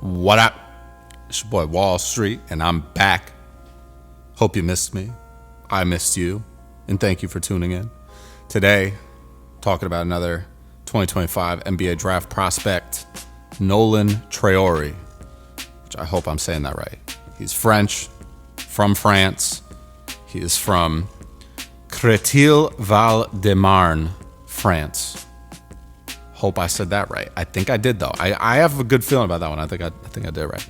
What up? It's your boy Wall Street, and I'm back. Hope you missed me. I missed you, and thank you for tuning in. Today, talking about another 2025 NBA draft prospect, Nolan Traore, which I hope I'm saying that right. He's French, from France. He is from Créteil-Val-de-Marne, France. Hope I said that right. I think I did, though. I have a good feeling about that one. I think I did it right.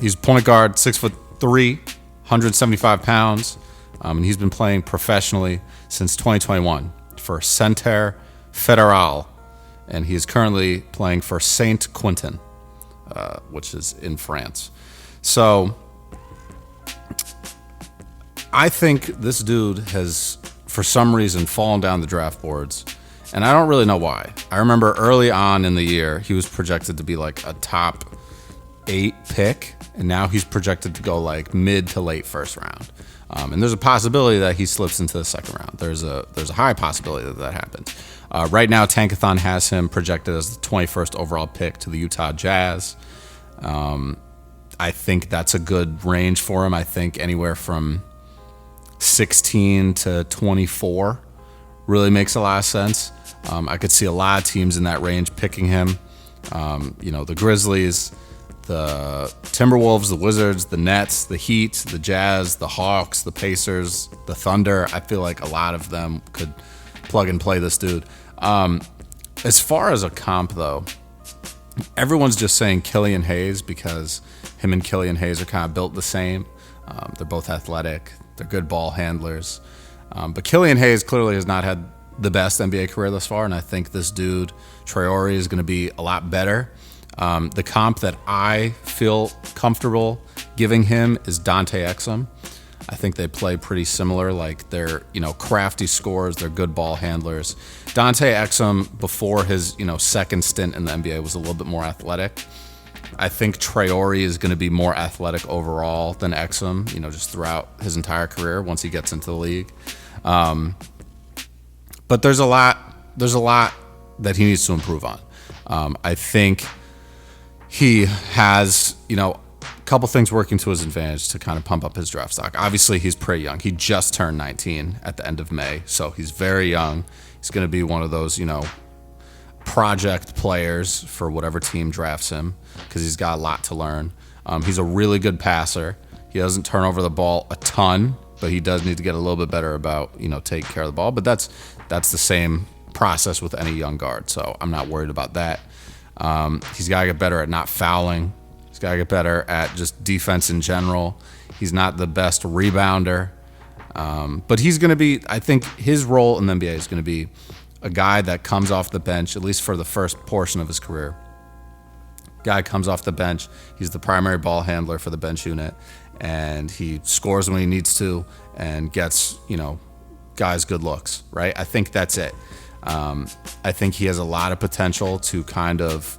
He's point guard, 6'3", 175 pounds, and he's been playing professionally since 2021 for Centre Fédéral, and he is currently playing for Saint Quentin, which is in France. So I think this dude has, for some reason, fallen down the draft boards. And I don't really know why. I remember early on in the year, he was projected to be like a top 8 pick, and now he's projected to go like mid to late first round. And there's a possibility that he slips into the second round. There's a high possibility that happens. Right now, Tankathon has him projected as the 21st overall pick to the Utah Jazz. I think that's a good range for him. I think anywhere from 16 to 24 really makes a lot of sense. I could see a lot of teams in that range picking him. The Grizzlies, the Timberwolves, the Wizards, the Nets, the Heat, the Jazz, the Hawks, the Pacers, the Thunder. I feel like a lot of them could plug and play this dude. As far as a comp, though, everyone's just saying Killian Hayes because him and Killian Hayes are kind of built the same. They're both athletic. They're good ball handlers. But Killian Hayes clearly has not had the best NBA career thus far, and I think this dude, Traore, is going to be a lot better. The comp that I feel comfortable giving him is Dante Exum. I think they play pretty similar. Like they're, crafty scorers. They're good ball handlers. Dante Exum, before his, second stint in the NBA, was a little bit more athletic. I think Traore is going to be more athletic overall than Exum, just throughout his entire career once he gets into the league. But there's a lot that he needs to improve on. I think he has, a couple things working to his advantage to kind of pump up his draft stock. Obviously, he's pretty young. He just turned 19 at the end of May, so he's very young. He's going to be one of those, project players for whatever team drafts him because he's got a lot to learn. He's a really good passer. He doesn't turn over the ball a ton, but he does need to get a little bit better about, taking care of the ball. But that's the same process with any young guard, so I'm not worried about that. He's got to get better at not fouling. He's got to get better at just defense in general. He's not the best rebounder, but he's going to be, I think his role in the NBA is going to be a guy that comes off the bench, at least for the first portion of his career. Guy comes off the bench. He's the primary ball handler for the bench unit, and he scores when he needs to and gets, guys good looks, right? I think that's it. I think he has a lot of potential to kind of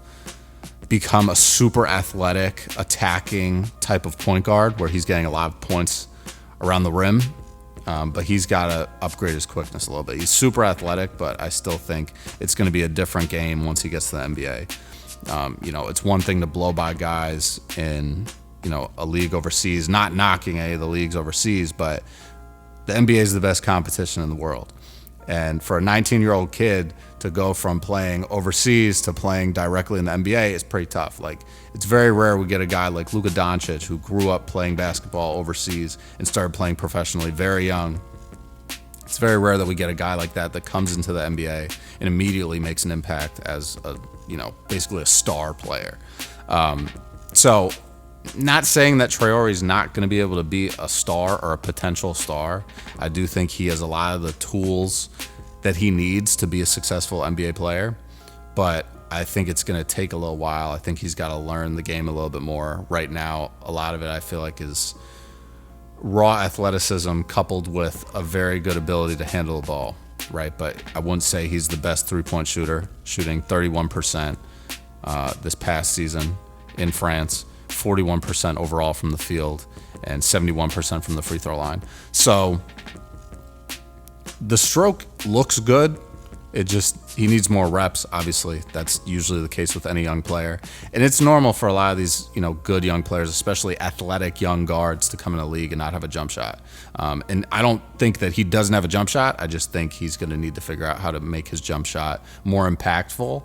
become a super athletic, attacking type of point guard where he's getting a lot of points around the rim. But he's got to upgrade his quickness a little bit. He's super athletic, but I still think it's going to be a different game once he gets to the NBA. It's one thing to blow by guys in, a league overseas, not knocking any of the leagues overseas, but the NBA is the best competition in the world. And for a 19-year-old kid to go from playing overseas to playing directly in the NBA is pretty tough. Like, it's very rare we get a guy like Luka Doncic who grew up playing basketball overseas and started playing professionally very young. It's very rare that we get a guy like that comes into the NBA and immediately makes an impact as a, basically a star player. So not saying that Traore is not going to be able to be a star or a potential star. I do think he has a lot of the tools that he needs to be a successful NBA player, but I think it's going to take a little while. I think he's got to learn the game a little bit more. Right now, a lot of it I feel like is raw athleticism coupled with a very good ability to handle the ball, right? But I wouldn't say he's the best three-point shooter, shooting 31% this past season in France. 41% overall from the field and 71% from the free throw line. So the stroke looks good. It just he needs more reps. Obviously, that's usually the case with any young player, and it's normal for a lot of these, good young players, especially athletic young guards, to come in the league and not have a jump shot. And I don't think that he doesn't have a jump shot. I just think he's going to need to figure out how to make his jump shot more impactful,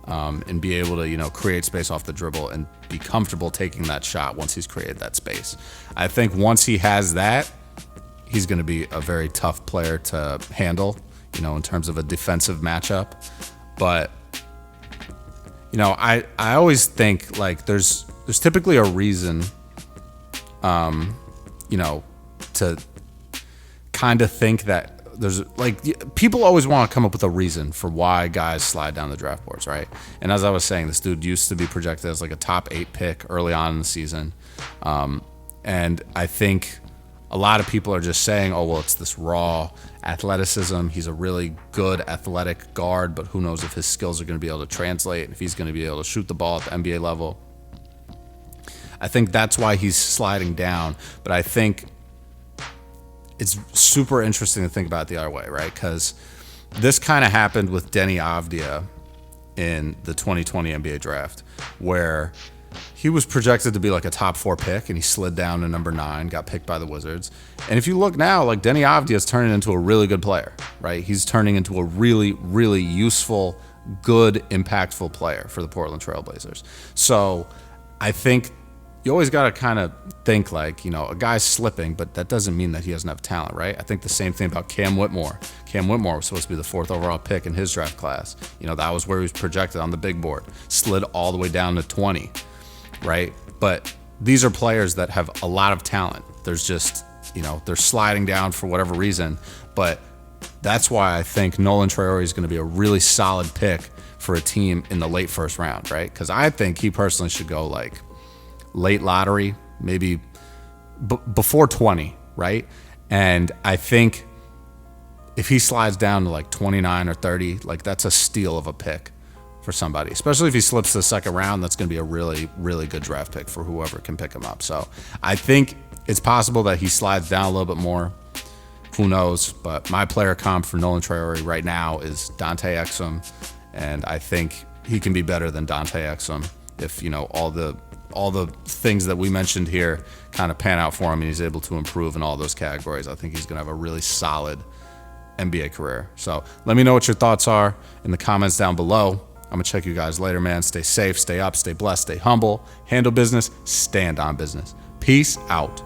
and be able to, create space off the dribble and be comfortable taking that shot once he's created that space. I think once he has that, he's going to be a very tough player to handle, in terms of a defensive matchup. But, I always think like there's typically a reason, to kind of think that there's like, people always want to come up with a reason for why guys slide down the draft boards, right? And as I was saying, this dude used to be projected as like a top 8 pick early on in the season. And I think a lot of people are just saying, oh, well, it's this raw athleticism. He's a really good athletic guard, but who knows if his skills are going to be able to translate, if he's going to be able to shoot the ball at the NBA level. I think that's why he's sliding down. But I think it's super interesting to think about it the other way, right? Because this kind of happened with Deni Avdija in the 2020 NBA draft, where he was projected to be like a top 4 pick, and he slid down to number 9, got picked by the Wizards. And if you look now, like Deni Avdija is turning into a really good player, right? He's turning into a really, really useful, good, impactful player for the Portland Trail Blazers. So I think you always got to kind of think like, a guy's slipping, but that doesn't mean that he doesn't have talent, right? I think the same thing about Cam Whitmore. Cam Whitmore was supposed to be the 4th overall pick in his draft class. That was where he was projected on the big board. Slid all the way down to 20. Right? But these are players that have a lot of talent. There's just, they're sliding down for whatever reason. But that's why I think Nolan Traore is going to be a really solid pick for a team in the late first round, right? Because I think he personally should go like late lottery, maybe before 20, right? And I think if he slides down to like 29 or 30, like that's a steal of a pick for somebody, especially if he slips to the second round. That's going to be a really, really good draft pick for whoever can pick him up. So I think it's possible that he slides down a little bit more. Who knows? But my player comp for Nolan Traore right now is Dante Exum, and I think he can be better than Dante Exum if all the things that we mentioned here kind of pan out for him and he's able to improve in all those categories. I think he's going to have a really solid NBA career. So let me know what your thoughts are in the comments down below. I'm going to check you guys later, man. Stay safe, stay up, stay blessed, stay humble, handle business, stand on business. Peace out.